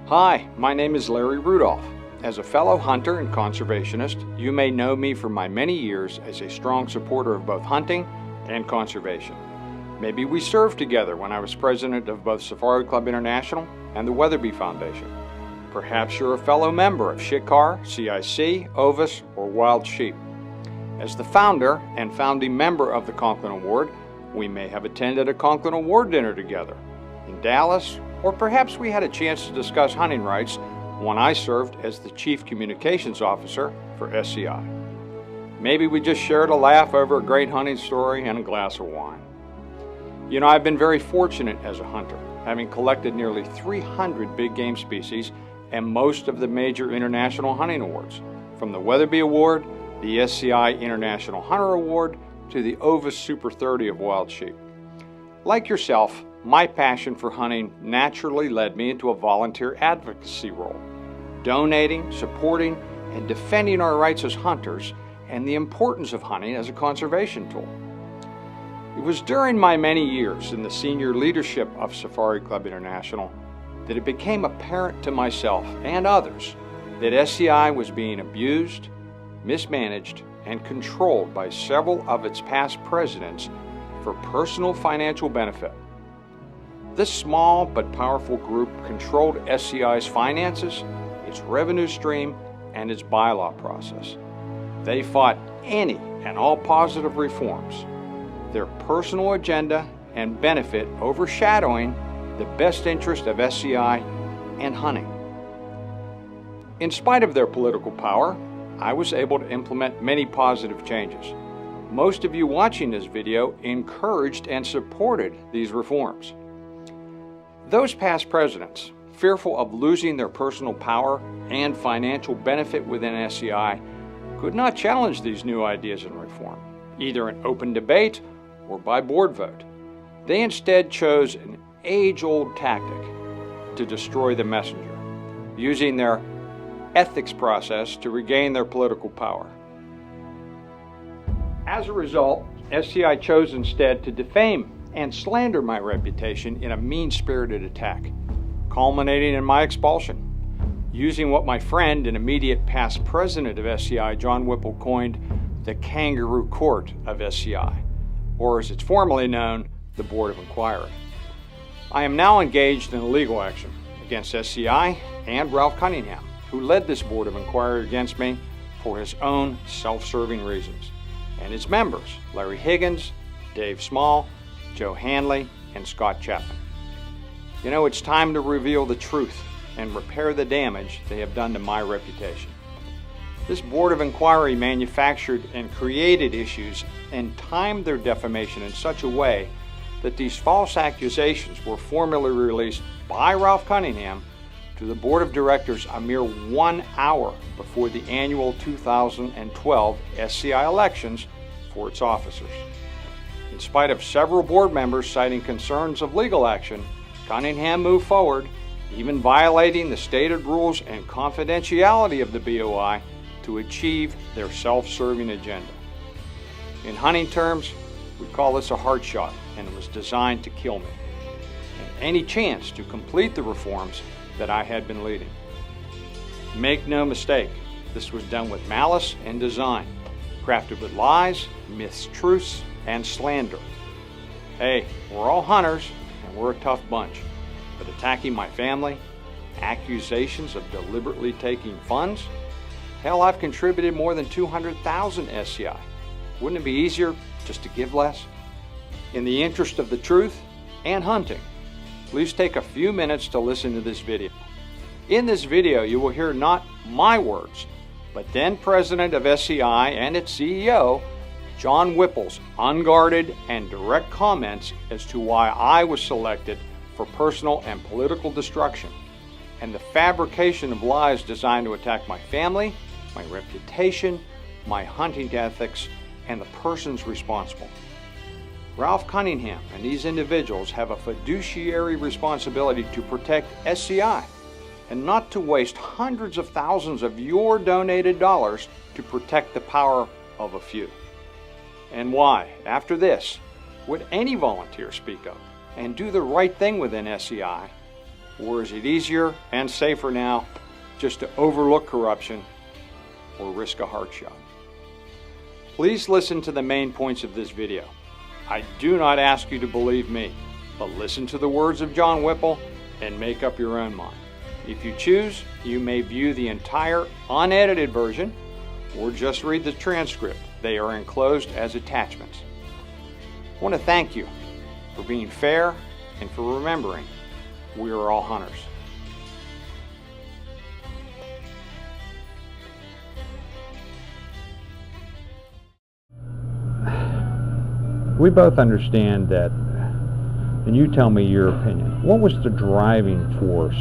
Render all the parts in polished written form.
Hi, my name is Larry Rudolph. As a fellow hunter and conservationist, you may know me from my many years as a strong supporter of both hunting and conservation. Maybe we served together when I was president of both Safari Club International and the Weatherby Foundation. Perhaps you're a fellow member of SHICAR, CIC, Ovis, or Wild Sheep. As the founder and founding member of the Conklin Award, we may have attended a Conklin Award dinner together in Dallas, or perhaps we had a chance to discuss hunting rights when I served as the Chief Communications Officer for SCI. Maybe we just shared a laugh over a great hunting story and a glass of wine. You know, I've been very fortunate as a hunter, having collected nearly 300 big game species and most of the major international hunting awards, from the Weatherby Award, the SCI International Hunter Award, to the Ovis Super 30 of wild sheep. Like yourself, my passion for hunting naturally led me into a volunteer advocacy role, donating, supporting, and defending our rights as hunters and the importance of hunting as a conservation tool. It was during my many years in the senior leadership of Safari Club International that it became apparent to myself and others that SCI was being abused, mismanaged, and controlled by several of its past presidents for personal financial benefit. This small but powerful group controlled SCI's finances, its revenue stream, and its bylaw process. They fought any and all positive reforms, their personal agenda and benefit overshadowing the best interest of SCI and hunting. In spite of their political power, I was able to implement many positive changes. Most of you watching this video encouraged and supported these reforms. Those past presidents, fearful of losing their personal power and financial benefit within SCI, could not challenge these new ideas and reform, either in open debate or by board vote. They instead chose an age-old tactic to destroy the messenger, using their ethics process to regain their political power. As a result, SCI chose instead to defame and slander my reputation in a mean-spirited attack, culminating in my expulsion, using what my friend and immediate past president of SCI, John Whipple, coined the kangaroo court of SCI, or as it's formally known, the Board of Inquiry. I am now engaged in a legal action against SCI and Ralph Cunningham, who led this Board of Inquiry against me for his own self-serving reasons, and its members, Larry Higgins, Dave Small, Joe Hanley, and Scott Chapman. You know, it's time to reveal the truth and repair the damage they have done to my reputation. This Board of Inquiry manufactured and created issues and timed their defamation in such a way that these false accusations were formally released by Ralph Cunningham to the Board of Directors a mere 1 hour before the annual 2012 SCI elections for its officers. In spite of several board members citing concerns of legal action, Cunningham moved forward, even violating the stated rules and confidentiality of the BOI to achieve their self-serving agenda. In hunting terms, we call this a hard shot, and it was designed to kill me and any chance to complete the reforms that I had been leading. Make no mistake, this was done with malice and design, crafted with lies, mistruths, and slander. Hey, we're all hunters, and we're a tough bunch, but attacking my family, accusations of deliberately taking funds, hell, I've contributed more than 200,000 SCI. Wouldn't it be easier just to give less? In the interest of the truth and hunting, please take a few minutes to listen to this video. In this video, you will hear not my words, but then President of SCI and its CEO, John Whipple's unguarded and direct comments as to why I was selected for personal and political destruction, and the fabrication of lies designed to attack my family, my reputation, my hunting ethics, and the persons responsible. Ralph Cunningham and these individuals have a fiduciary responsibility to protect SCI and not to waste hundreds of thousands of your donated dollars to protect the power of a few. And why, after this, would any volunteer speak up and do the right thing within SCI Or is it easier and safer now just to overlook corruption or risk a heart shot? Please listen to the main points of this video. I do not ask you to believe me, but listen to the words of John Whipple and make up your own mind. If you choose, you may view the entire unedited version or just read the transcript. They are enclosed as attachments. I want to thank you for being fair and for remembering we are all hunters. We both understand that, and you tell me your opinion. What was the driving force?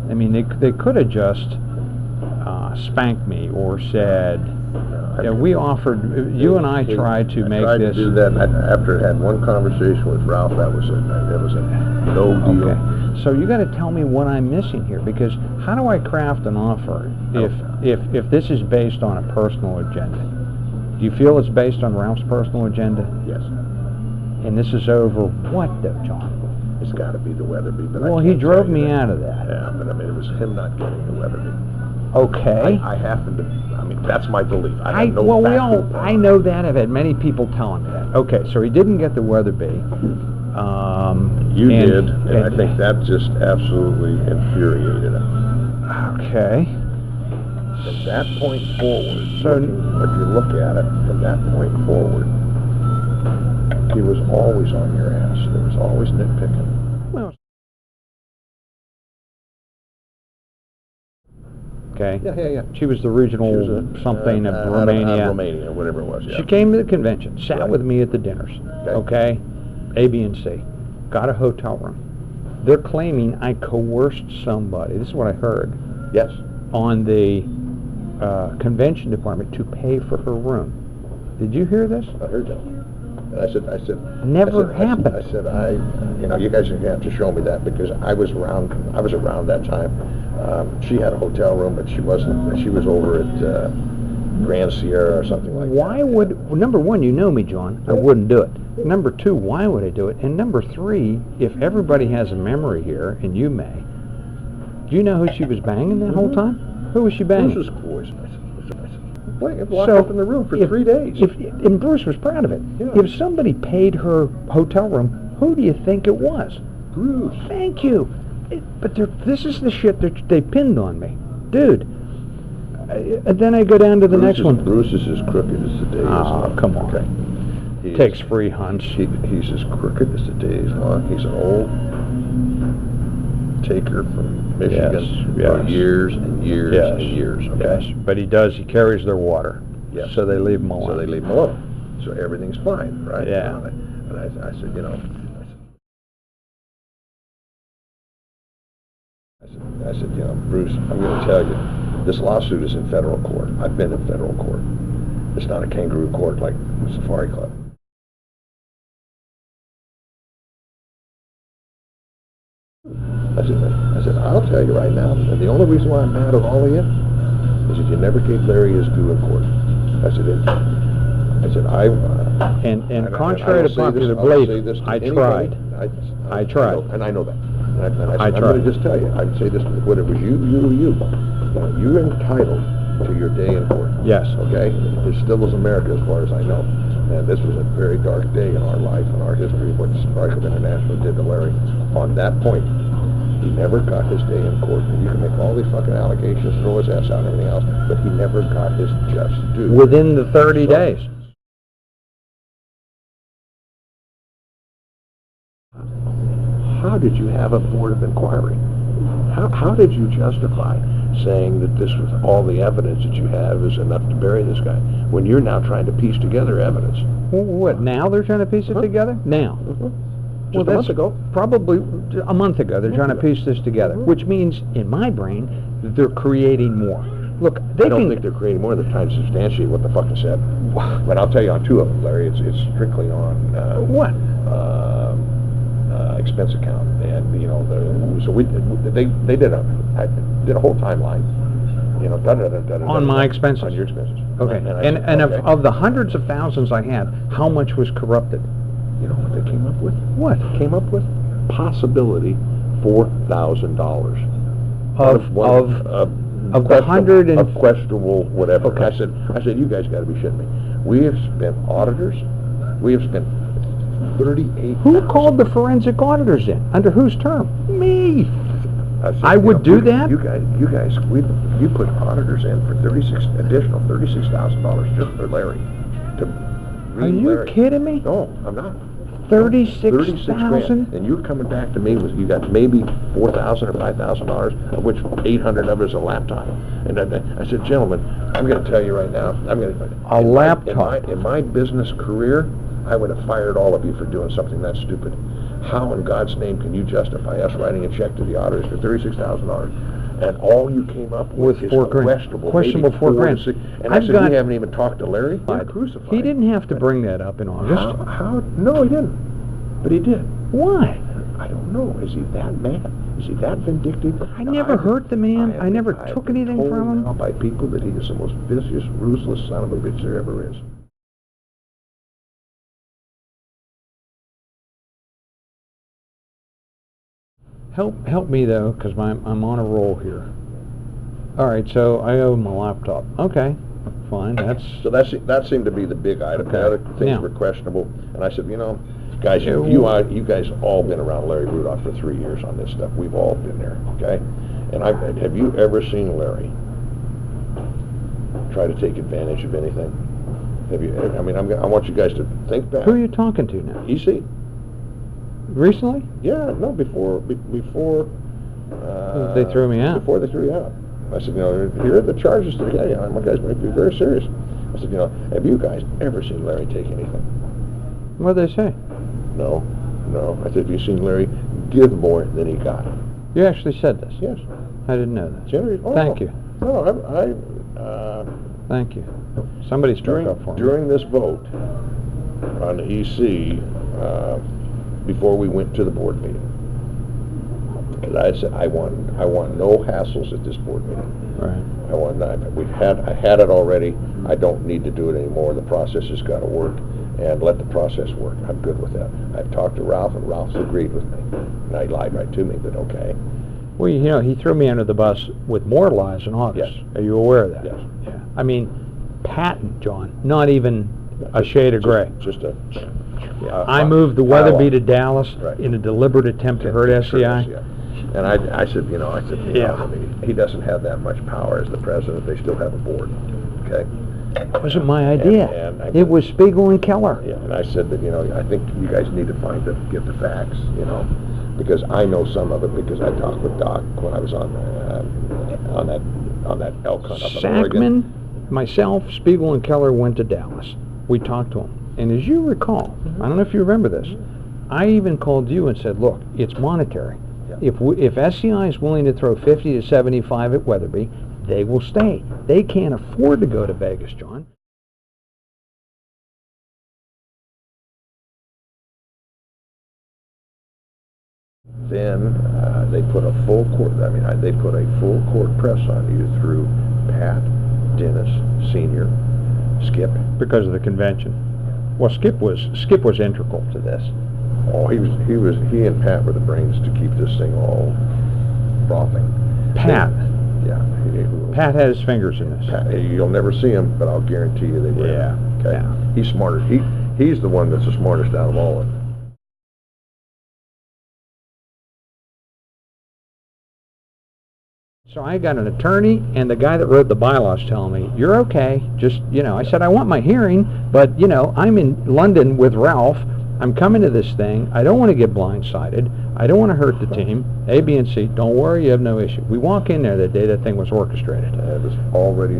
I mean, they could have just spanked me or said, we offered, you and I tried to make this. I tried to do that, and after I had one conversation with Ralph, that was a no deal. Okay. So you got to tell me what I'm missing here, because how do I craft an offer if this is based on a personal agenda? Do you feel it's based on Ralph's personal agenda? Yes. And this is over what, though, John? It's got to be the Weatherby. But well, he drove me out of that. Yeah, but I mean, it was him not getting the Weatherby. Okay. I happen to. I mean, that's my belief. I know that. I've had many people telling me that. Okay, so he didn't get the Weatherby. You did, and I think that just absolutely infuriated him. Okay. From that point forward, so if you look at it from that point forward, he was always on your ass. There was always nitpicking. Well. Okay. Yeah. She was the regional something of Romania. Romania, whatever it was. Yeah. She came to the convention, sat with me at the dinners. Okay. A, B, and C. Got a hotel room. They're claiming I coerced somebody. This is what I heard. Yes. On the convention department to pay for her room. Did you hear this? I heard that. And I said, never happened. I said, you guys are gonna have to show me that, because I was around that time. She had a hotel room, but she wasn't. She was over at Grand Sierra or something like that. Why would, number one, you know me, John, I wouldn't do it. Number two, why would I do it? And number three, if everybody has a memory here, and you may, do you know who she was banging that whole time? Who was she banging? Bruce's boys. Locked up in the room for 3 days. And Bruce was proud of it. Yeah. If somebody paid her hotel room, who do you think it was? Bruce. Thank you. But this is the shit that they pinned on me. Dude. And then I go down to the next one. Bruce is as crooked as the day is long. Come on. Okay. Takes free hunts. He's as crooked as the day is long. He's an old taker from Michigan for years and years and years. Okay? Yes, but he carries their water. Yes. So they leave him alone. So they leave him alone. So everything's fine, right? Yeah. And I said, I said, Bruce, I'm going to tell you, this lawsuit is in federal court. I've been in federal court. It's not a kangaroo court like the Safari Club. I said, I'll tell you right now, and the only reason why I'm mad at all of you is that you never gave Larry his due in court. And contrary to popular belief, I tried. I tried. And I know that. And I tried. I'm going to just tell you, I'd say this, whether it was you, you're entitled to your day in court. Yes. Okay? There still is America as far as I know. And this was a very dark day in our life and our history, what Safari Club International did to Larry. On that point, he never got his day in court. And you can make all these fucking allegations, throw his ass out and everything else, but he never got his just due. Within the 30 days. How did you have a board of inquiry? How did you justify saying that this was all the evidence that you have is enough to bury this guy, when you're now trying to piece together evidence? What, now they're trying to piece it together? Now. Just a month ago. Probably a month ago, they're trying to piece this together, which means, in my brain, that they're creating more. Look, I don't think they're creating more. They're trying to substantiate what the fuck is said. But I'll tell you on two of them, Larry. It's strictly on what? Expense account, and they did a whole timeline. On my expenses. On your expenses. Okay. And of the hundreds of thousands I had, how much was corrupted? You know what they came up with? What? Came up with possibility $4,000. Of the of questionable whatever. Okay. I said, you guys got to be shitting me. We have spent auditors. We have spent 38. Who called the forensic auditors in? Under whose term? Me. I said, I would do that? You guys, you put auditors in for $36,000 just for Larry. Are you kidding me? No, I'm not. 36,000? And you're coming back to me with, you got maybe $4,000 or $5,000, of which 800 of it is a laptop. And I said, gentlemen, I'm going to tell you right now, A laptop. In my business career, I would have fired all of you for doing something that stupid. How in God's name can you justify us writing a check to the auditors for $36,000? And all you came up with is questionable $4,000. And I said, we haven't even talked to Larry. Crucified. He didn't have to bring that up in August. How? No, he didn't. But he did. Why? I don't know. Is he that mad? Is he that vindictive? I never hurt the man. I never took anything from him. Now by people that he is the most vicious, ruthless son of a bitch there ever is. Help me though, because I'm on a roll here. All right, so I owe him a laptop. Okay, fine. So that seemed to be the big item. Okay. The other things were questionable, and I said, guys, you guys all been around Larry Rudolph for 3 years on this stuff. We've all been there, okay? And have you ever seen Larry try to take advantage of anything? Have you? I mean, I want you guys to think back. Who are you talking to now? EC. Recently? Yeah, no, before they threw me out. Before they threw you out. I said, here are the charges today. My guys might be very serious. I said, have you guys ever seen Larry take anything? What did they say? No. I said, have you seen Larry give more than he got? You actually said this? Yes. I didn't know that. Thank you. No, Thank you. Somebody spoke up for me. During this vote on the EC, before we went to the board meeting, because I said I want no hassles at this board meeting. Right. I had it already. I don't need to do it anymore. The process has got to work, and let the process work. I'm good with that. I've talked to Ralph, and Ralph's agreed with me. And he lied right to me, but okay. Well, he threw me under the bus with more lies in August. Yes. Are you aware of that? Yes. Yeah. I mean, patent, John. Not even a shade of gray. I moved the Weatherby to Dallas in a deliberate attempt to hurt SCI. And I said, he doesn't have that much power as the president. They still have a board, okay? It wasn't my idea. It was Spiegel and Keller. Yeah, and I said that, I think you guys need to get the facts, because I know some of it because I talked with Doc when I was on that elk hunt up in Oregon. Sackman, myself, Spiegel, and Keller went to Dallas. We talked to him. And as you recall, I don't know if you remember this, I even called you and said, look, it's monetary. Yeah. If SCI is willing to throw 50 to 75 at Weatherby, they will stay. They can't afford to go to Vegas, John. Then they put a full court. They put a full court press on you through Pat, Dennis, Senior, Skip, because of the convention. Well, Skip was integral to this. Oh, he and Pat were the brains to keep this thing all frothing. Pat. Pat had his fingers in this. Pat, you'll never see him, but I'll guarantee you they were. Yeah. Okay. Yeah. He's smarter. He's the one that's the smartest out of all of them. So I got an attorney, and the guy that wrote the bylaws telling me, you're okay, just, I said, I want my hearing, but, I'm in London with Ralph, I'm coming to this thing, I don't want to get blindsided, I don't want to hurt the team, A, B, and C, don't worry, you have no issue. We walk in there the day that thing was orchestrated. It was already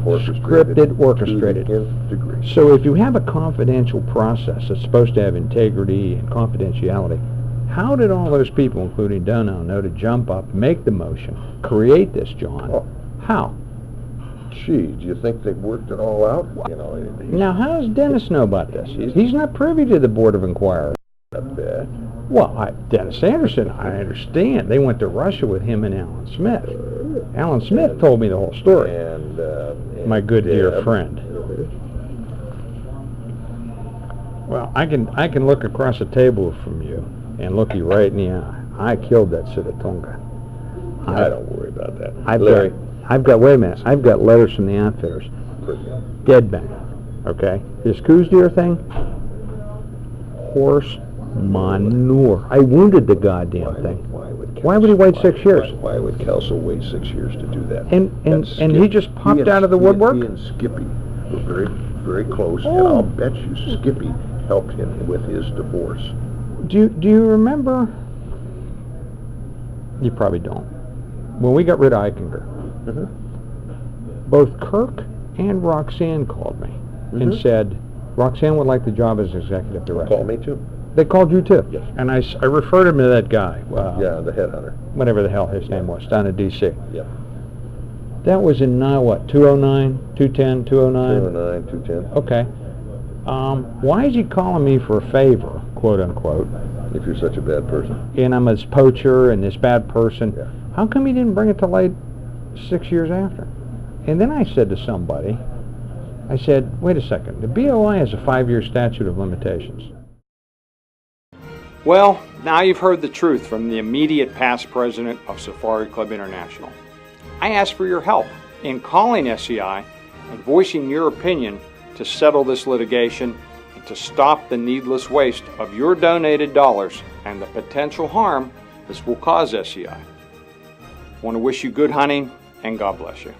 orchestrated. Orchestrated. To the nth degree. So if you have a confidential process that's supposed to have integrity and confidentiality, how did all those people, including Dono, know to jump up, make the motion, create this, John? Oh. How? Gee, do you think they worked it all out? Now, how does Dennis know about this? He's not privy to the Board of Inquiry. A bit. Well, Dennis Anderson, I understand. They went to Russia with him and Alan Smith. Alan Smith told me the whole story. And my good dear friend. Well, I can look across the table from you and look you right in the eye. I killed that Sitatunga. I don't worry about that. Wait a minute. I've got letters from the outfitters. Dead men. Okay? This Coos deer thing, horse manure. I wounded the goddamn thing. Why would he wait 6 years? Why would Kelso wait 6 years to do that? And he just popped out of the woodwork? He and Skippy were very, very close, and I'll bet you Skippy helped him with his divorce. Do you remember? You probably don't. When we got rid of Eichinger, both Kirk and Roxanne called me and said, Roxanne would like the job as executive director. Call me too. They called you too? Yes. And I referred him to that guy. Yeah, the headhunter. Whatever the hell his name was, down in D.C. Yeah. That was in, 209, 210, 209? 209, 210. Okay. Why is he calling me for a favor, quote unquote? If you're such a bad person. And I'm this poacher and this bad person. Yeah. How come he didn't bring it to light 6 years after? And then I said to somebody, I said, wait a second, the BOI has a 5-year statute of limitations. Well, now you've heard the truth from the immediate past president of Safari Club International. I ask for your help in calling SCI and voicing your opinion to settle this litigation and to stop the needless waste of your donated dollars and the potential harm this will cause SCI. I want to wish you good hunting, and God bless you.